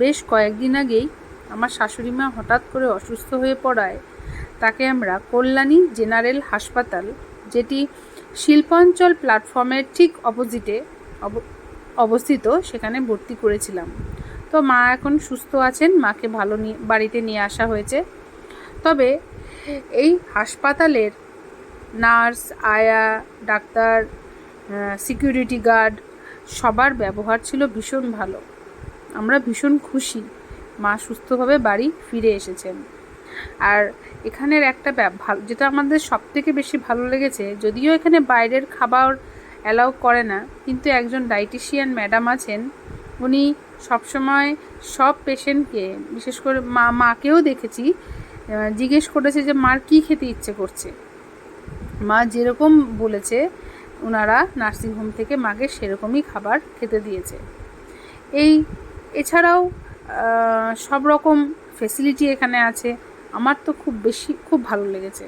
বেশ কয়েকদিন আগেই আমার শাশুড়ি মা হঠাৎ করে অসুস্থ হয়ে পড়ায় তাকে আমরা কল্যাণী জেনারেল হাসপাতাল, যেটি শিল্পাঞ্চল প্ল্যাটফর্মের ঠিক অপোজিটে অবস্থিত, সেখানে ভর্তি করেছিলাম। তো মা এখন সুস্থ আছেন, মাকে ভালো বাড়িতে নিয়ে আসা হয়েছে। তবে এই হাসপাতালের নার্স, আয়া, ডাক্তার, সিকিউরিটি গার্ড সবার ব্যবহার ছিল ভীষণ ভালো। আমরা ভীষণ খুশি মা সুস্থভাবে বাড়ি ফিরে এসেছেন। আর এখানের একটা ভালো, যেটা আমাদের সবথেকে বেশি ভালো লেগেছে, যদিও এখানে বাইরের খাবার অ্যালাউ করে না, কিন্তু একজন ডায়েটিশিয়ান ম্যাডাম আছেন, উনি সবসময় সব পেশেন্টকে, বিশেষ করে মাকেও দেখেছি, জিজ্ঞেস করেছে যে মার কী খেতে ইচ্ছে করছে। মা যেরকম বলেছে ওনারা নার্সিংহোম থেকে মাকে সেরকমই খাবার খেতে দিয়েছে। এছাড়াও সব রকম ফেসিলিটি এখানে আছে। আমার তো খুব ভালো লেগেছে।